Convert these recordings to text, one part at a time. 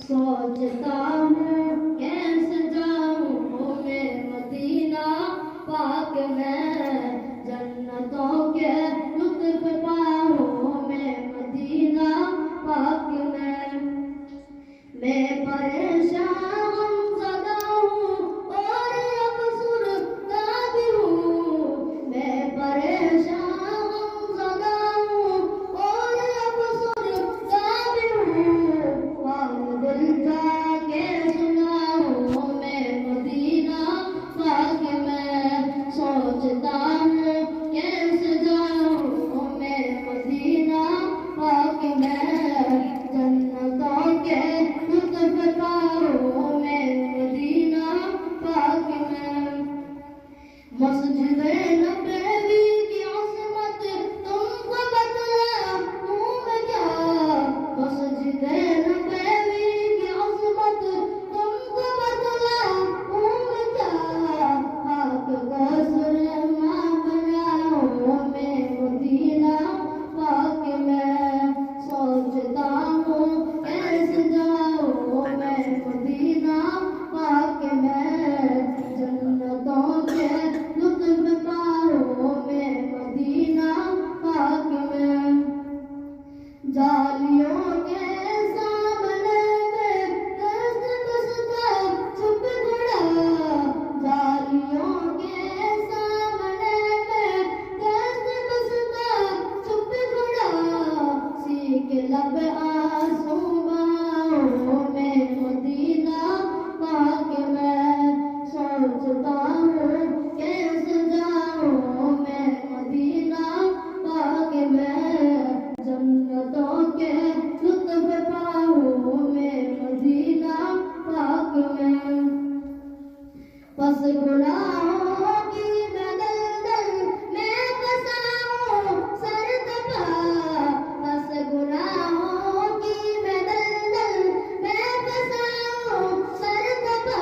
सोचता हूँ कैसे जाऊँ मैं मदीना पाक में, जन्नतों के लुत्फ पाऊँ मैं मदीना पाक में। मैं परेशान ज़दा हूँ और अफसरदा भी हूँ, मैं परेशान ज़दा हूँ और अफसरदा भी हूँ। और दिल जाके सुनाऊँ मैं मदीना पाक में, सोचता हूँ कैसे जाऊँ मैं मदीना पाक में, जन्नतों के लुत्फ पाऊँ मैं मदीना पाक में। मस्जिद नबवी की अज़मत तुमको बतलाऊँ मैं क्या, मस्जिद नबवी की अज़मत तुमको बतलाऊँ मैं क्या। खाक को सुरमा बनाऊँ मैं मदीना पाक में, सोचता हूँ कैसे जाऊँ मैं मदीना पाक में, जन्नतों के लुत्फ पाऊँ मैं मदीना पाक में। जालियों के सामने में दस्त बसता चुप खड़ा, जालियों के सामने में दस्त बसता चुप खड़ा। सीख लब आंसू बहाऊँ मैं मदीना पाक में, सोचता हूँ कैसे जाऊँ मैं मदीना पाक में, जन्नतों के लुत्फ पाऊँ मैं मदीना पाक में। बस गुनाहों की मैं दलदल में फंसा हूँ सरदबा, बस गुनाहों की मैं दलदल में फंसा हूँ सरदबा।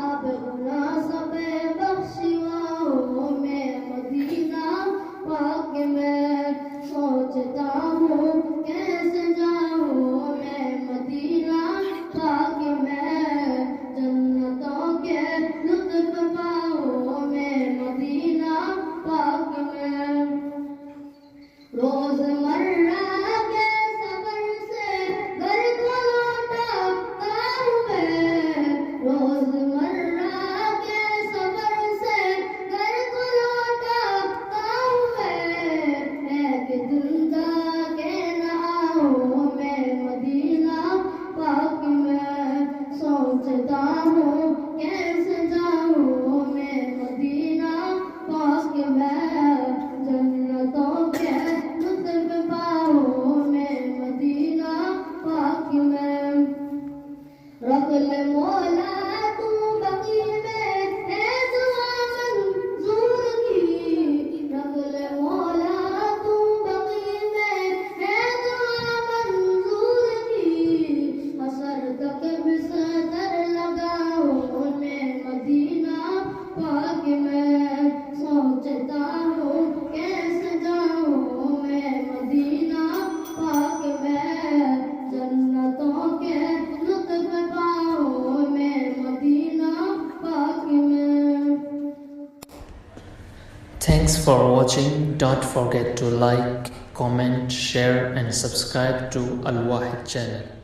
अब गुनाह सब बख्शिवाऊँ मैं मदीना पाक में, सोचता हूँ कैसे जाऊँ मैं मदीना पाक में, जन्नतों के लुत्फ पाऊँ मैं मदीना पाक में। रोज़मर्रा के सफर से घर को लौटता हूँ मैं, रोज़मर्रा के सफर से घर को लौटता हूँ मैं। एक दिन जाके ना आऊँ मैं मदीना पाक में, सोचता हूँ कैसे जाऊँ मैं मदीना पाक में, जन्नतों के लुत्फ पाऊँ मैं मदीना पाक में। रख ले मौला तू बकी में है दुआ मंजूर की, रख ले मौला तू बकी में है दुआ मंजूर की। हसर तक बिस्तर लगाऊँ मैं मदीना पाक में, सोचता हूँ कैसे जाऊँ मैं मदीना पाक में, जन्नतों के लुत्फ पाऊँ मैं मदीना पाक में। Thanks for watching. Don't forget to like, comment, share and subscribe to Al Wahid channel.